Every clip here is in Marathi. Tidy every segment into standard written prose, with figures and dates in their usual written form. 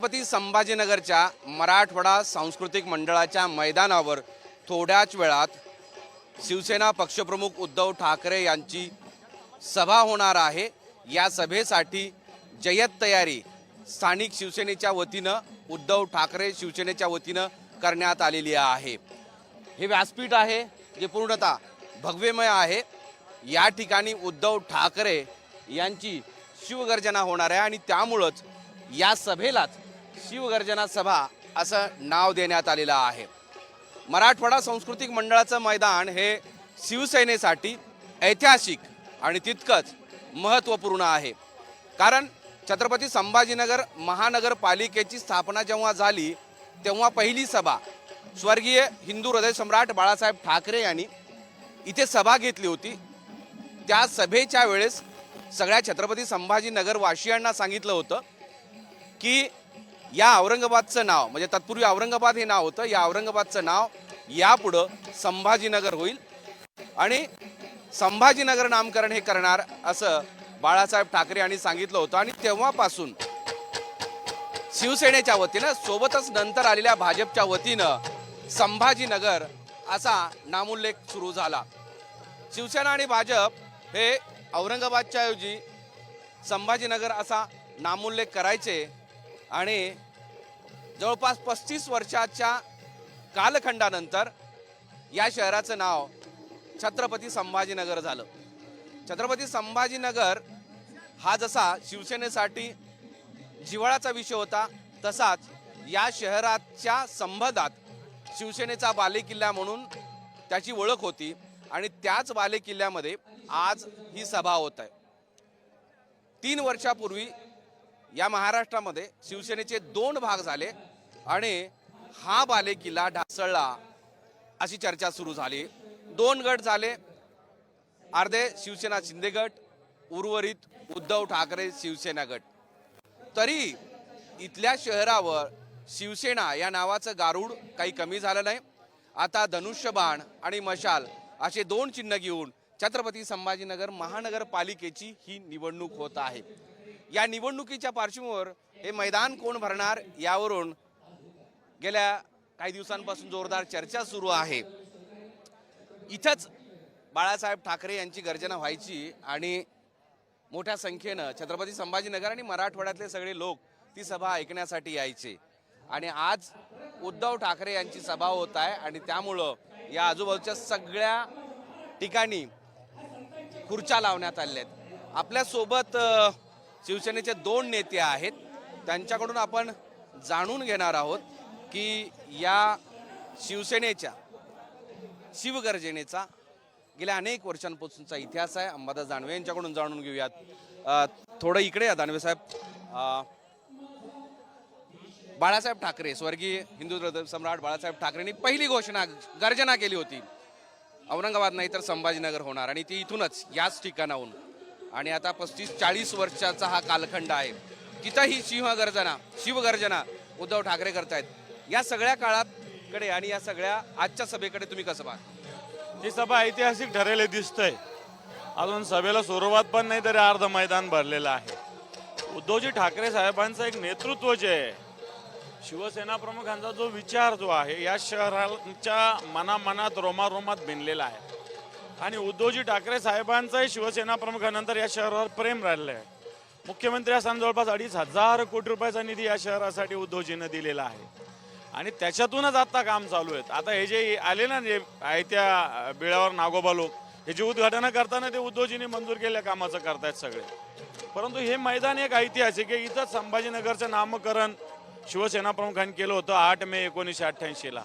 छत्रपती संभाजीनगरच्या मराठवाडा सांस्कृतिक मंडळाच्या मैदानावर थोड्याच वेळात शिवसेना पक्षप्रमुख उद्धव ठाकरे यांची सभा होणार आहे। या सभेसाठी जय्यत तयारी स्थानिक शिवसेनेच्या वतीनं उद्धव ठाकरे शिवसेनेच्या वतीनं करण्यात आलेली आहे। हे व्यासपीठ आहे जे पूर्णतः भगवेमय आहे। या ठिकाणी उद्धव ठाकरे यांची शिवगर्जना होणार आहे आणि त्यामुळेच या सभेलाच शिवगर्जना सभा असं नाव देण्यात आलेलं आहे। मराठवाडा सांस्कृतिक मंडळाचं मैदान हे शिवसेनेसाठी ऐतिहासिक आणि तितकंच महत्त्वपूर्ण आहे। कारण छत्रपती संभाजीनगर महानगरपालिकेची स्थापना जेव्हा झाली तेव्हा पहिली सभा स्वर्गीय हिंदू हृदय सम्राट बाळासाहेब ठाकरे यांनी इथे सभा घेतली होती। त्या सभेच्या वेळेस सगळ्या छत्रपती संभाजीनगर वासियांना सांगितलं होतं की या औरंगाबादचं नाव म्हणजे तत्पूर्वी औरंगाबाद हे नाव होतं, या औरंगाबादचं नाव यापुढं संभाजीनगर होईल आणि संभाजीनगर नामकरण हे करणार असं बाळासाहेब ठाकरे यांनी सांगितलं होतं। आणि तेव्हापासून शिवसेनेच्या वतीनं सोबतच नंतर आलेल्या भाजपच्या वतीनं संभाजीनगर असा नामोल्लेख सुरू झाला। शिवसेना आणि भाजप हे औरंगाबादच्या ऐवजी संभाजीनगर असा नामोल्लेख करायचे आणि जवळपास 35 वर्षाच्या कालखंडानंतर या शहराचं नाव छत्रपती संभाजीनगर झालं। छत्रपती संभाजीनगर हा जसा शिवसेनेसाठी जिव्हाळ्याचा विषय होता तसाच या शहराच्या संबंधात शिवसेनेचा बालेकिल्ला म्हणून त्याची ओळख होती आणि त्याच बालेकिल्ल्यामध्ये आज ही सभा होत आहे। 3 वर्षापूर्वी या महाराष्ट्रामध्ये शिवसेनेचे 2 भाग झाले आणि हा बालेकिल्ला ढासळला अशी चर्चा सुरू झाली। 2 गट झाले, अर्धे शिवसेना शिंदे गट, उर्वरित उद्धव ठाकरे शिवसेना गट। तरी इथल्या शहरावर शिवसेना या नावाचं गारुड काही कमी झालं नाही। आता धनुष्यबाण आणि मशाल असे 2 चिन्ह घेऊन छत्रपती संभाजीनगर महानगरपालिकेची ही निवडणूक होत आहे। या निवडणुकीच्या पार्श्वभूमीवर हे मैदान कोण भरणार यावरून गेल्या काही दिवसांपासून जोरदार चर्चा सुरू आहे। इथंच बाळासाहेब ठाकरे यांची गर्जना व्हायची आणि मोठ्या संख्येनं छत्रपती संभाजीनगर आणि मराठवाड्यातले सगळे लोक ती सभा ऐकण्यासाठी यायचे आणि आज उद्धव ठाकरे यांची सभा होत आहे आणि त्यामुळं या आजूबाजूच्या सगळ्या ठिकाणी खुर्च्या लावण्यात आल्या आहेत। आपल्यासोबत शिवसेनेचे 2 नेते आहेत, त्यांच्याकडून आपण जाणून घेणार आहोत की या शिवसेनेच्या शिवगर्जनेचा गेल्या अनेक वर्षांपासूनचा इतिहास आहे। अंबादास दानवे यांच्याकडून जाणून घेऊयात। थोडं इकडे या दानवे साहेब। बाळासाहेब ठाकरे स्वर्गीय हिंदू हृदय सम्राट बाळासाहेब ठाकरेंनी पहिली गर्जना केली होती औरंगाबाद नाही तर संभाजीनगर होणार आणि ती इथूनच याच ठिकाणाहून आणि आता 35-40 वर्षाचा हा कालखंड आहे। तिथंही शिवगर्जना उद्धव ठाकरे करतायत। या सगळ्या काळाकडे आणि या सगळ्या आजच्या सभेकडे तुम्ही कसं पाहता? ही सभा ऐतिहासिक ठरेल दिसतंय। अजून सभेला सुरुवात पण नाही तरी अर्ध मैदान भरलेलं आहे। उद्धवजी ठाकरे साहेबांचं एक नेतृत्व जे आहे, शिवसेना प्रमुखांचा जो विचार जो आहे या शहराच्या मनामनात रोमारोमात भिनलेला आहे आणि उद्धवजी ठाकरे साहेबांचंही शिवसेना प्रमुखानंतर या शहरावर प्रेम राहिलं आहे। मुख्यमंत्री असताना जवळपास 2,500 कोटी रुपयाचा निधी या शहरासाठी उद्धवजींना दिलेला आहे आणि त्याच्यातूनच आता काम चालू आहे। आता हे जे आले ना जे आहे त्या बिळावर नागोबा लोक हे जे उद्घाटन करताना ते उद्धवजींनी मंजूर केलेल्या कामाचं करतायत सगळे। परंतु हे मैदान एक ऐतिहासिक आहे। इथं संभाजीनगरचं नामकरण शिवसेना प्रमुखांनी केलं होतं 8 मे 1988ला।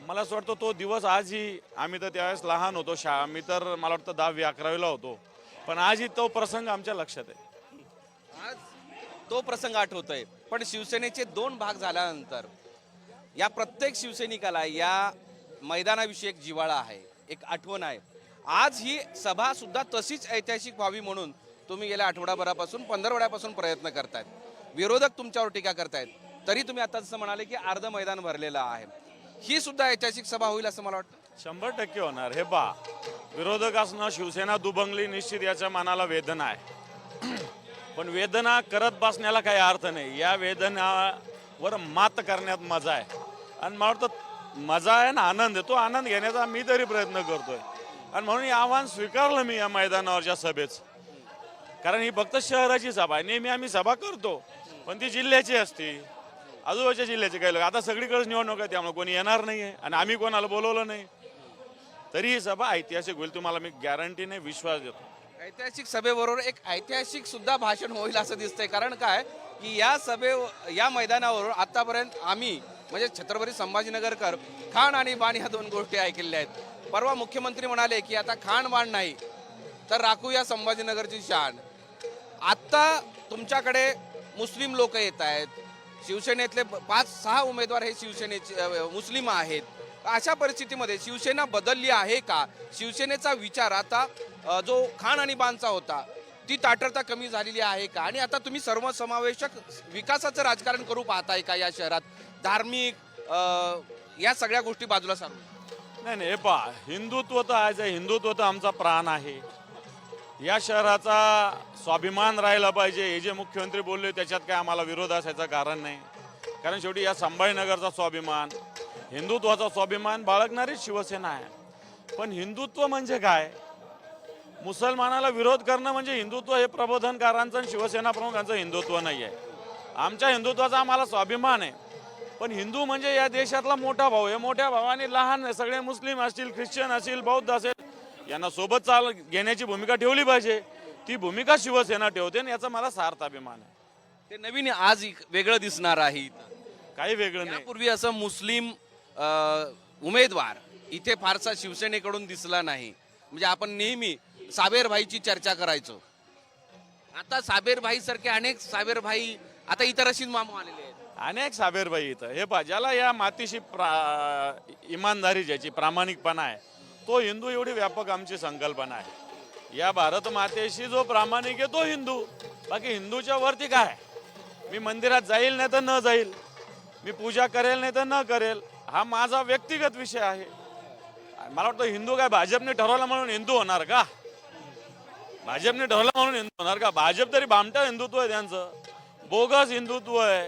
मला असं वाटतं तो दिवस आजही, आम्ही तर त्यावेळेस लहान होतो, मी तर मला वाटतं 10वी 11वीला होतो, पण आजही तो प्रसंग आमच्या लक्षात आहे। आज तो प्रसंग आठवतोय। पण शिवसेनेचे 2 भाग झाल्यानंतर या प्रत्येक शिवसैनिकाला या मैदानाविषयी एक जिव्हाळा आहे, एक आठवण आहे। आज ही सभा सुद्धा तशीच ऐतिहासिक व्हावी म्हणून तुम्ही गेल्या आठवड्याभरापासून 15 प्रयत्न करतायत। विरोधक तुमच्यावर टीका करतायत तरी तुम्ही आता जसं म्हणाले की अर्ध मैदान भरलेलं आहे। ही सुद्धा ऐतिहासिक सभा होईल असं मला वाटतं। 100% होणार। हे विरोधक असणं, शिवसेना दुबंगली निश्चित याच्या मनाला वेदना आहे। पण वेदना करत बसण्याला काही अर्थ नाही. या वेदनावर मात करण्यात मजा आहे. आणि मला वाटतं मजा आहे ना, आनंद आहे. तो आनंद घेण्याचा मी तरी प्रयत्न करतोय. आणि म्हणून हे आव्हान स्वीकारलं मी या मैदानावरच्या सभेचं. कारण ही फक्त शहराची सभा आहे. नेहमी आम्ही सभा करतो, पण ती जिल्ह्याची असते, आजूबाजूच्या जिल्ह्याचे काही लोक. आता सगळीकडेच निवडणूक आहे, त्यामुळे कोणी येणार नाही आहे आणि आम्ही कोणाला बोलवलं नाही. तरी ही सभा ऐतिहासिक होईल, तुम्हाला मी गॅरंटीने विश्वास देतो. ऐतिहासिक सभेबरोबर एक ऐतिहासिक सुद्धा भाषण होईल असं दिसतंय. कारण काय की या मैदानावर आतापर्यंत आम्ही म्हणजे छत्रपती संभाजीनगरकर खाण आणि बाण ह्या दोन गोष्टी ऐकलेल्या आहेत. परवा मुख्यमंत्री म्हणाले की आता खाण बाण नाही तर राखूया संभाजीनगरची शान. आत्ता तुमच्याकडे मुस्लिम लोक येत आहेत, शिवसेनेतले 5-6 उमेदवार हे शिवसेनेचे मुस्लिम आहेत. अशा परिस्थितीमध्ये शिवसेना बदलली आहे का? शिवसेनेचा विचार आता जो खाण आणि बाणचा होता ती ताठरता कमी झालेली आहे का? आणि आता तुम्ही सर्वसमावेशक विकासाचं राजकारण करू पाहताय का या शहरात? धार्मिक या सगळ्या गोष्टी बाजूला सारून नाही, हे पहा, हिंदुत्व तर आहे, हिंदुत्व तर आमचा प्राण आहे. या शहराचा स्वाभिमान राहिला पाहिजे. हे जे मुख्यमंत्री बोलले त्याच्यात काय आम्हाला विरोध असायचं कारण नाही. कारण शेवटी या संभाजीनगरचा स्वाभिमान, हिंदुत्वाचा स्वाभिमान बाळगणारी शिवसेना आहे. पण हिंदुत्व म्हणजे काय? मुसलमानाला विरोध करणं म्हणजे हिंदुत्व हे प्रबोधनकारांचं आणि शिवसेना प्रमुखांचं हिंदुत्व नाही आहे. आमच्या हिंदुत्वाचा आम्हाला स्वाभिमान आहे. पण हिंदू म्हणजे या देशातला मोठा भाऊ आहे. मोठ्या भावाने लहान सगळे मुस्लिम असतील, ख्रिश्चन असतील, बौद्ध असेल, यांना सोबत घेण्याची भूमिका ठेवली पाहिजे. ती भूमिका शिवसेना ठेवते आणि याचा मला सार्थ अभिमान आहे. ते नवीन आज वेगळं दिसणार आहे इथं. काही वेगळं नाही. यापूर्वी असं मुस्लिम उमेदवार इथे फारसा शिवसेनेकडून दिसला नाही. म्हणजे आपण नेहमी साबेर भाईची चर्चा करायचो. आता साबेर भाई सारखे अनेक साबेर भाई आता इतर रशीद मामू आलेले आहेत. अनेक साबेरबाई इथं. हे पहा, ज्याला या मातीशी इमानदारी, ज्याची प्रामाणिकपणा आहे, तो हिंदू. एवढी व्यापक आमची संकल्पना आहे. या भारत मातेशी जो प्रामाणिक आहे तो हिंदू. बाकी हिंदूच्या वरती काय? मी मंदिरात जाईल नाही तर न जाईल, मी पूजा करेल नाही तर न करेल, हा माझा व्यक्तिगत विषय आहे. मला वाटतं हिंदू काय भाजपने ठरवलं म्हणून हिंदू होणार का? भाजपने ठरवलं म्हणून हिंदू होणार का? भाजप तरी भामटा हिंदुत्व आहे त्यांचं, बोगस हिंदुत्व आहे,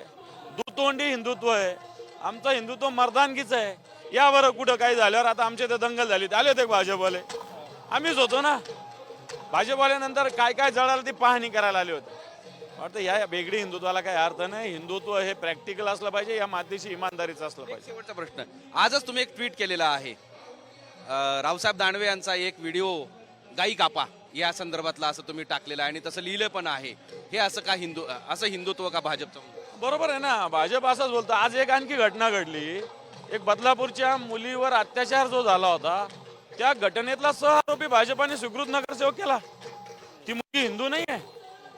दुतोंडी हिंदुत्व आहे. आमचं हिंदुत्व मर्दानगीच आहे. यावर कुठं काही झाल्यावर आता आमच्या इथे दंगल झाली, आले होते भाजपवाले, आम्हीच होतो ना. भाजपवाल्यानंतर काय काय जळालं ती पाहणी करायला आले होते. वाटतं या वेगळी हिंदुत्वाला काही अर्थ नाही. हिंदुत्व हे प्रॅक्टिकल असलं पाहिजे, या मातीशी इमानदारीचं असलं पाहिजे. शेवटचा प्रश्न, आजच तुम्ही एक ट्विट केलेला आहे. रावसाहेब दानवे यांचा एक व्हिडिओ गाई कापा या संदर्भातला असं तुम्ही टाकलेलं आहे आणि तसं लिहिलं पण आहे. हे असं का असं हिंदुत्व का भाजपचं? बरोबर आहे ना, भाजप असंच बोलतं. आज एक आणखी घटना घडली. एक बदलापूरच्या मुलीवर अत्याचार जो झाला होता, त्या घटनेतला सहआरोपी भाजपाने स्वीकृत नगरसेवक केला. ती मुलगी हिंदू नाही आहे.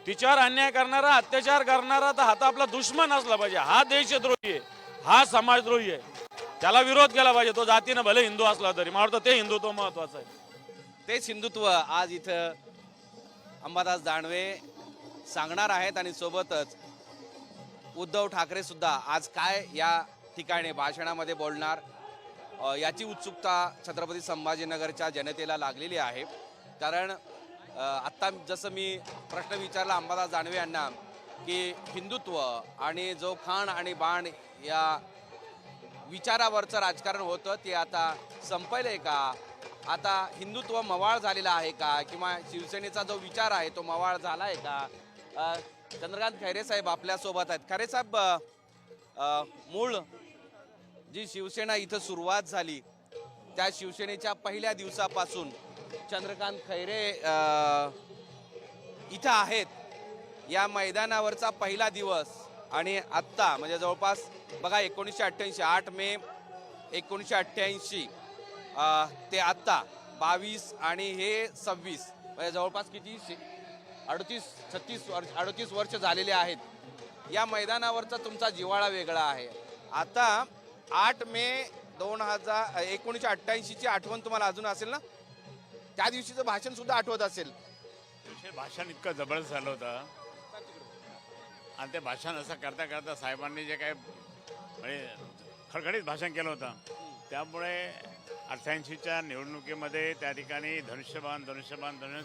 तिच्यावर अन्याय करणारा, अत्याचार करणारा तर हा तर आपला दुश्मन असला पाहिजे. हा देशद्रोही आहे, हा समाजद्रोही आहे. त्याला विरोध केला पाहिजे. तो जातीनं भले हिंदू असला तरी. मला वाटतं ते हिंदुत्व महत्वाचं आहे. तेच हिंदुत्व आज इथं अंबादास दानवे सांगणार आहेत आणि सोबतच उद्धव ठाकरे सुद्धा आज काय या ठिकाणी भाषणामध्ये बोलणार याची उत्सुकता छत्रपती संभाजीनगरच्या जनतेला लागलेली आहे. कारण आत्ता जसं मी प्रश्न विचारला अंबादास दानवे यांना की हिंदुत्व आणि जो खाण आणि बाण या विचारावरचं राजकारण होतं ते आता संपलंय का? आता हिंदुत्व मवाळ झालेला आहे का? किंवा शिवसेनेचा जो विचार आहे तो मवाळ झाला आहे का? चंद्रकांत खैरे साहेब आपल्या सोबत आहेत. खैरे साहेब, मूळ जी शिवसेना इथं सुरुवात झाली त्या शिवसेनेच्या पहिल्या दिवसापासून चंद्रकांत खैरे इथं आहेत. या मैदानावरचा पहिला दिवस आणि आत्ता म्हणजे जवळपास बघा 1988 8 मे 1988 ते आत्ता 22 आणि हे 26 म्हणजे जवळपास किती 38 वर्ष झालेले आहेत. या मैदानावरचा तुमचा जिव्हाळा वेगळा आहे. आता 8 मे 1988 ची आठवण तुम्हाला अजून असेल ना? त्या दिवशीचं भाषण सुद्धा आठवत असेल. भाषण इतकं जबरदस्त झालं होतं आणि ते भाषण असं करता करता साहेबांनी जे काय म्हणजे खडखडीत भाषण केलं होतं, त्यामुळे 88च्या निवडणुकीमध्ये त्या ठिकाणी धनुष्यबाण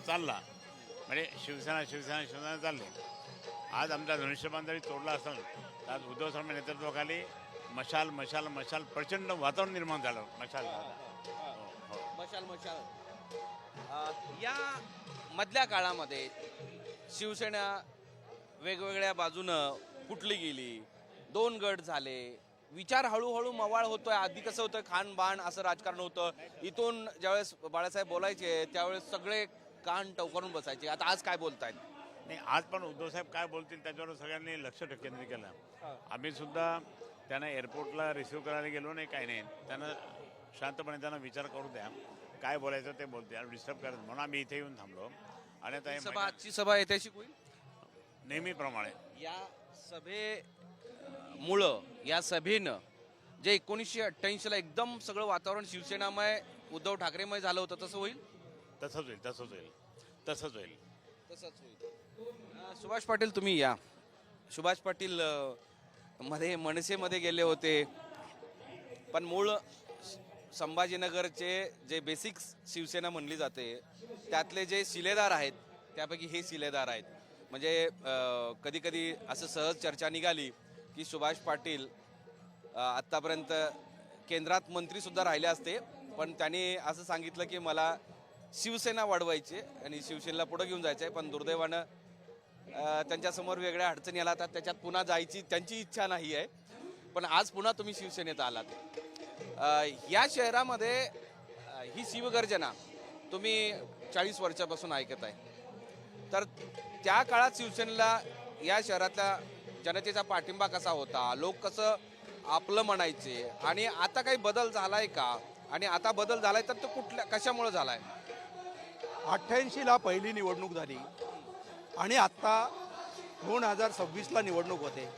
चालला. म्हणजे शिवसेना चालली. आज आमचा धनुष्यबाण जरी तोडला असेल तर आज उद्धव साहेबांच्या नेतृत्वाखाली मशाल मशाल मशाल प्रचंड वातावरण निर्माण झालं मशाल. मशाल मशाल. या मधल्या काळामध्ये शिवसेना वेगवेगळ्या बाजूनं फुटली गेली, 2 गट झाले, विचार हळूहळू मवाळ होतोय. आधी कसं होतं, खान बाण असं राजकारण होतं. इथून ज्यावेळेस बाळासाहेब बोलायचे त्यावेळेस सगळे कान टवकारून बसायचे. आता आज काय बोलतायत? नाही, आज पण उद्धव साहेब काय बोलतील त्याच्यावर सगळ्यांनी लक्ष केंद्रित केलं. आम्ही सुद्धा त्यांना एअरपोर्टला रिसिव्ह करायला गेलो नाही, काही नाही. त्यांना शांतपणे त्यांना विचार करू द्या, काय बोलायचं ते बोलते आणि डिस्टर्ब करत म्हणून आम्ही इथे येऊन थांबलो. आणि आता हे सभा आजची सभा ऐतिहासिक होईल नेहमीप्रमाणे. या सभेमुळं, या सभेनं जे 1988ला एकदम सगळं वातावरण शिवसेनामय उद्धव ठाकरेमय झालं होतं तसं होईल. तसंच होईल तसंच होईल तसंच होईल तसंच होईल. सुभाष पाटील तुम्ही या. सुभाष पाटील मध्ये मनसेमध्ये गेले होते, पण मूळ संभाजीनगरचे जे बेसिक शिवसेना म्हणली जाते त्यातले जे शिलेदार आहेत त्यापैकी हे शिलेदार आहेत. म्हणजे कधी कधी असं सहज चर्चा निघाली की सुभाष पाटील आत्तापर्यंत केंद्रात मंत्री सुद्धा राहिले असते, पण त्यांनी असं सांगितलं की मला शिवसेना वाढवायची आणि शिवसेनेला पुढे घेऊन जायचं आहे. पण दुर्दैवानं त्यांच्यासमोर वेगळ्या अडचणी आल्या, तर त्याच्यात पुन्हा जायची त्यांची इच्छा नाही आहे. पण आज पुन्हा तुम्ही शिवसेनेत आलात. या शहरामध्ये ही शिवगर्जना तुम्ही 40 वर्षापासून ऐकत आहे, तर त्या काळात शिवसेनेला या शहरातल्या जनतेचा पाठिंबा कसा होता, लोक कसं आपलं म्हणायचे, आणि आता काही बदल झालाय का, आणि आता बदल झालाय तर तो कुठल्या कशामुळे झालाय? 88ला पहिली निवडणूक झाली आणि आत्ता 2026ला निवडणूक होते.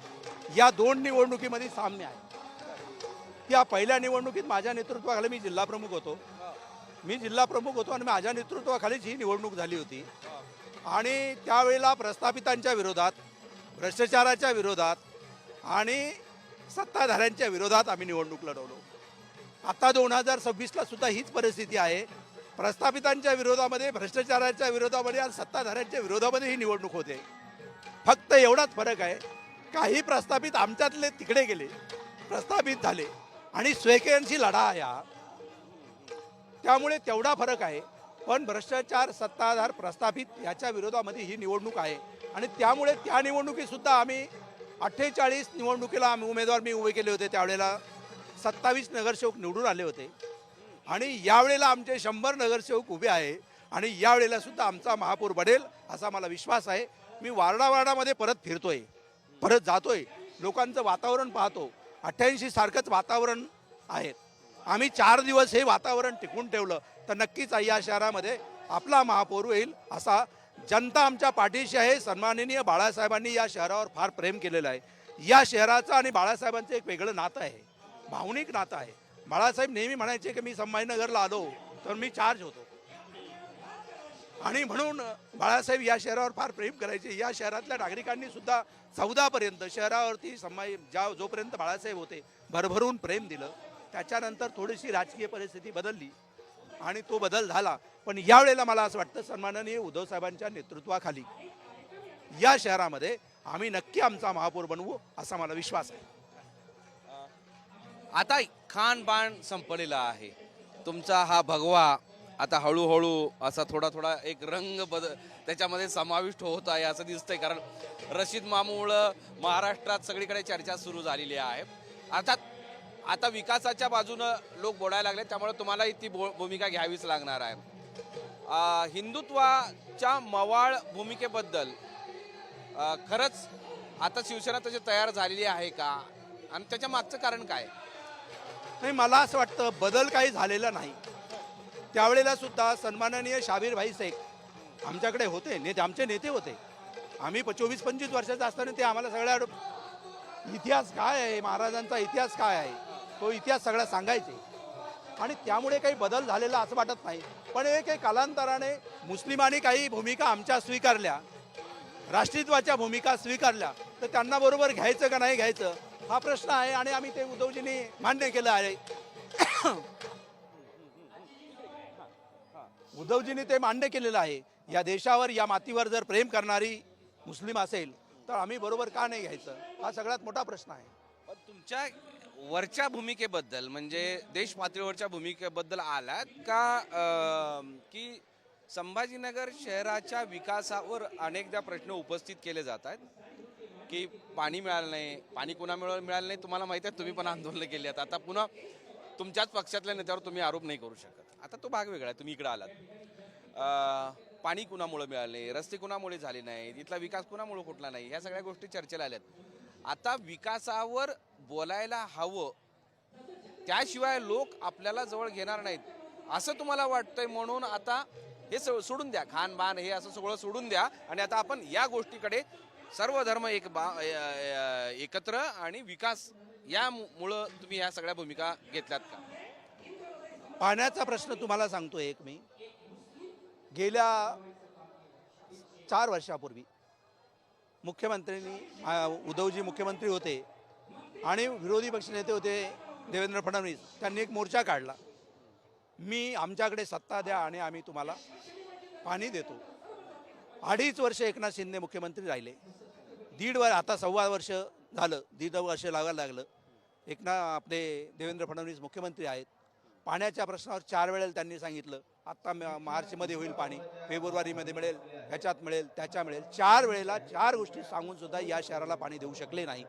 या 2 निवडणुकीमध्ये साम्य आहे. या पहिल्या निवडणुकीत माझ्या नेतृत्वाखाली मी जिल्हा प्रमुख होतो आणि माझ्या नेतृत्वाखालीच ही निवडणूक झाली होती. आणि त्यावेळेला प्रस्थापितांच्या विरोधात, भ्रष्टाचाराच्या विरोधात आणि सत्ताधाऱ्यांच्या विरोधात आम्ही निवडणूक लढवलो. आता 2026ला सुद्धा हीच परिस्थिती आहे. प्रस्थापितांच्या विरोधामध्ये, भ्रष्टाचाराच्या विरोधामध्ये आणि सत्ताधाऱ्यांच्या विरोधामध्ये ही निवडणूक होते. फक्त एवढाच फरक आहे, काही प्रस्थापित आमच्यातले तिकडे गेले, प्रस्थापित झाले आणि स्वेकेंशी लढा आहे, त्यामुळे तेवढा फरक आहे. पण भ्रष्टाचार, सत्ताधार, प्रस्थापित याच्या विरोधामध्ये ही निवडणूक आहे. आणि त्यामुळे त्या निवडणुकीत सुद्धा आम्ही 48 निवडणुकीला आम्ही उमेदवार मी उभे केले होते. त्यावेळेला 27 नगरसेवक निवडून आले होते आणि यावेळेला आमचे 100 नगरसेवक उभे आहे आणि यावेळेला सुद्धा आमचा महापौर बनेल असा मला विश्वास आहे. मी वार्डावार्डामध्ये परत फिरतोय, परत जातोय, लोकांचं वातावरण पाहतो. 88 सारखंच वातावरण आहे. आम्ही 4 दिवस हे वातावरण टिकवून ठेवलं तर नक्कीच या शहरामध्ये आपला महापौर होईल. असा जनता आमच्या पाठीशी आहे. सन्माननीय बाळासाहेबांनी या शहरावर फार प्रेम केलेलं आहे. या शहराचं आणि बाळासाहेबांचं एक वेगळं नातं आहे, भावनिक नातं आहे. बाळासाहेब नेहमी म्हणायचे की मी संभाजीनगरला आलो तर मी चार्ज होतो, आणि म्हणून बाळासाहेब या शहरावर फार प्रेम करायचे. या शहरातल्या नागरिकांनी सुद्धा 14 पर्यंत शहरावरती जोपर्यंत बाळासाहेब होते भरभरून प्रेम दिलं. त्याच्यानंतर थोडीशी राजकीय परिस्थिती बदलली आणि तो बदल झाला. पण यावेळेला मला असं वाटतं सन्माननीय उद्धव साहेबांच्या नेतृत्वाखाली या शहरामध्ये आम्ही नक्की आमचा महापौर बनवू असा मला विश्वास आहे. आता खान बाण संपलेला आहे. तुमचा हा भगवा आता हळूहळू असा थोडा थोडा एक रंग त्याच्यामध्ये समाविष्ट होत आहे असं दिसतंय. कारण रशीद मामूमुळं महाराष्ट्रात सगळीकडे चर्चा सुरू झालेली आहे. अर्थात आता विकासाच्या बाजूनं लोक बोलायला लागले, त्यामुळे तुम्हालाही ती भूमिका घ्यावीच लागणार आहे. हिंदुत्वाच्या मवाळ भूमिकेबद्दल खरंच आता शिवसेना तशी तयार झालेली आहे का, आणि त्याच्या मागचं कारण काय? नाही, मला असं वाटतं बदल काही झालेला नाही. त्यावेळेला सुद्धा सन्माननीय शाबीरभाई शेख आमच्याकडे होते, आमचे नेते होते. आम्ही 24-25 वर्षाचे असताना ते आम्हाला सगळ्या इतिहास काय आहे, महाराजांचा इतिहास काय आहे, तो इतिहास सगळा सांगायचे. आणि त्यामुळे काही बदल झालेला असं वाटत नाही. पण काही कालांतराने मुस्लिमांनी काही भूमिका आमच्या स्वीकारल्या, राष्ट्रीयत्वाच्या भूमिका स्वीकारल्या, तर त्यांना बरोबर घ्यायचं का नाही घ्यायचं हा प्रश्न आहे. आणि आम्ही ते उद्धवजींनी मान्य केलं आहे. उद्धवजींनी ते मान्य केलेलं आहे. या देशावर, या मातीवर जर प्रेम करणारी मुस्लिम असेल तर आम्ही बरोबर का नाही घ्यायचं, हा सगळ्यात मोठा प्रश्न आहे. पण तुमच्या वरच्या भूमिकेबद्दल म्हणजे देश पातळीवरच्या भूमिकेबद्दल आलात का की संभाजीनगर शहराच्या विकासावर अनेकदा प्रश्न उपस्थित केले जात आहेत की पाणी मिळालं नाही, पाणी कुणामुळे मिळालं नाही तुम्हाला माहिती आहे, तुम्ही पण आंदोलन केली आहेत. आता पुन्हा तुमच्याच पक्षातल्या नेत्यावर तुम्ही आरोप नाही करू शकत. आता तो भाग वेगळा आहे, तुम्ही इकडे आलात. पाणी कुणामुळे मिळालं नाही, रस्ते कुणामुळे झाले नाही, इथला विकास कुणामुळे कुठला नाही, ह्या सगळ्या गोष्टी चर्चेला आल्यात. आता विकासावर बोलायला हवं, त्याशिवाय लोक आपल्याला जवळ घेणार नाहीत असं तुम्हाला वाटतंय. म्हणून आता हे सोडून द्या, खानबान हे असं सगळं सोडून द्या आणि आता आपण या गोष्टीकडे सर्व धर्म एकत्र आणि विकास यामुळं तुम्ही ह्या सगळ्या भूमिका घेतल्यात का? पाण्याचा प्रश्न तुम्हाला सांगतो एक मी. गेल्या 4 वर्षापूर्वी मुख्यमंत्र्यांनी उद्धवजी मुख्यमंत्री होते आणि विरोधी पक्षनेते होते देवेंद्र फडणवीस, त्यांनी एक मोर्चा काढला, मी आमच्याकडे सत्ता द्या आणि आम्ही तुम्हाला पाणी देतो. 2.5 वर्ष एकनाथ शिंदे मुख्यमंत्री राहिले. आता 1.25 वर्ष झालं, 1.5 वर्ष लागायला लागलं. आपले देवेंद्र फडणवीस मुख्यमंत्री आहेत. पाण्याच्या प्रश्नावर 4 वेळेला त्यांनी सांगितलं, आत्ता मार्चमध्ये होईल पाणी, फेब्रुवारीमध्ये मिळेल, ह्याच्यात मिळेल, त्याच्या मिळेल. 4 वेळेला 4 गोष्टी सांगून सुद्धा या शहराला पाणी देऊ शकले नाही.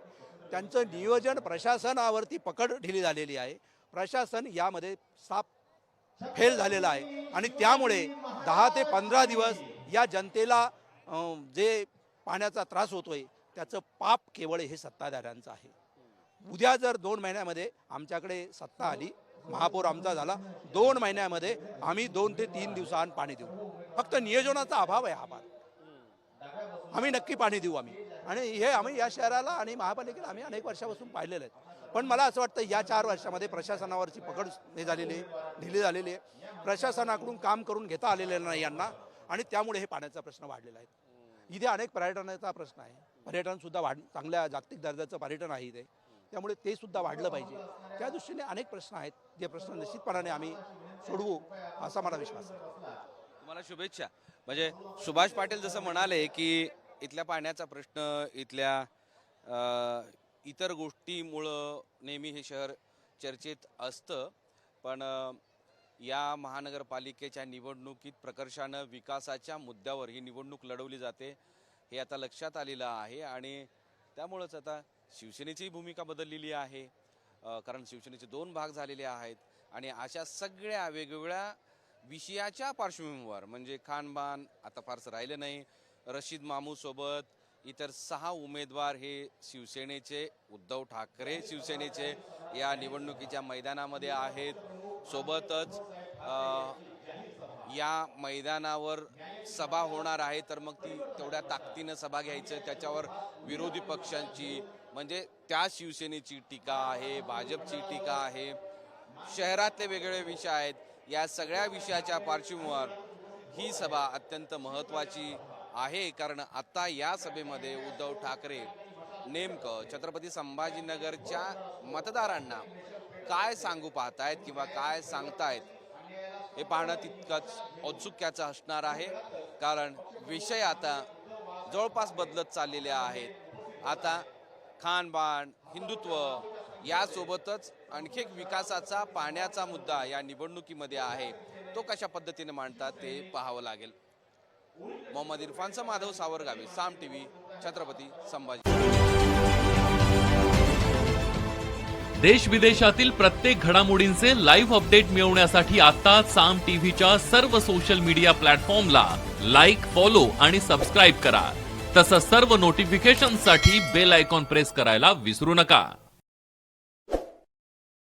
त्यांचं नियोजन, प्रशासनावरती पकड ढिली झालेली आहे. प्रशासन यामध्ये साफ फेल झालेला आहे आणि त्यामुळे 10 ते 15 दिवस या जनतेला जे पाण्याचा त्रास होतोय त्याचं पाप केवळ हे सत्ताधाऱ्यांचं आहे. उद्या जर 2 महिन्यामध्ये आमच्याकडे सत्ता आली, महापौर आमचा झाला, 2 महिन्यामध्ये आम्ही 2 ते 3 दिवसांत पाणी देऊ. फक्त नियोजनाचा अभाव आहे हा पार. आम्ही नक्की पाणी देऊ आम्ही, आणि हे आम्ही या शहराला आणि महापालिकेला आम्ही अनेक वर्षापासून पाहिलेलं आहे. पण मला असं वाटतं या 4 वर्षामध्ये प्रशासनावरची पकड हे झालेली आहे, ढिली झालेली आहे. प्रशासनाकडून काम करून घेता आलेलं नाही यांना, आणि त्यामुळे हे पाण्याचा प्रश्न वाढलेला आहे. इथे अनेक पर्यटनाचा प्रश्न आहे. पर्यटनसुद्धा चांगल्या जागतिक दर्जाचं पर्यटन आहे इथे, त्यामुळे ते सुद्धा वाढलं पाहिजे. त्या दृष्टीने अनेक प्रश्न आहेत, जे प्रश्न निश्चितपणाने आम्ही सोडवू असा मला विश्वास आहे. तुम्हाला शुभेच्छा. म्हणजे सुभाष पाटील जसं म्हणाले की इथल्या पाण्याचा प्रश्न, इथल्या इतर गोष्टीमुळं नेहमी हे शहर चर्चेत असतं, पण या महानगरपालिकेच्या निवडणुकीत प्रकर्षानं विकासाच्या मुद्द्यावर ही निवडणूक लढवली जाते हे आता लक्षात आलेलं आहे. आणि त्यामुळंच आता शिवसेनेची भूमिका बदललेली आहे, कारण शिवसेनेचे 2 भाग झालेले आहेत. आणि अशा सगळ्या वेगवेगळ्या विषयाच्या पार्श्वभूमीवर म्हणजे खानबान आता फारसं राहिलं नाही, रशीद मामू सोबत इतर 6 उमेदवार हे शिवसेनेचे, उद्धव ठाकरे शिवसेनेचे या निवडणुकीच्या मैदानामध्ये आहेत. सोबतच या मैदानावर सभा होणार आहे, तर मग ती तेवढ्या ताकदीनं सभा घ्यायचं, त्याच्यावर विरोधी पक्षांची म्हणजे त्या शिवसेनेची टीका आहे, भाजपची टीका आहे, शहरातले वेगवेगळे विषय आहेत. या सगळ्या विषयाच्या पार्श्वभूमीवर ही सभा अत्यंत महत्त्वाची आहे, कारण आता या सभेमध्ये उद्धव ठाकरे नेमकं छत्रपती संभाजीनगरच्या मतदारांना काय सांगू पाहतायत किंवा काय सांगतायत हे पाहणं तितकंच औत्सुक्याचं असणार आहे. कारण विषय आता जवळपास बदलत चाललेले आहेत. आता खानबान, हिंदुत्व यासोबतच आणखी एक विकासाचा, पाण्याचा मुद्दा या निवडणुकीमध्ये आहे. तो कशा पद्धतीने मांडतात ते पाहावं लागेल. मोहम्मद इरफानचा माधव सावरगावे, साम टीव्ही, छत्रपती संभाजी. देश विदेशातील प्रत्येक घडामोडींचे लाईव्ह अपडेट मिळवण्यासाठी आता साम टीव्हीच्या सर्व सोशल मीडिया प्लॅटफॉर्मला लाईक, फॉलो आणि सबस्क्राईब करा. तसंच सर्व नोटिफिकेशनसाठी बेल आयकॉन प्रेस करायला विसरू नका.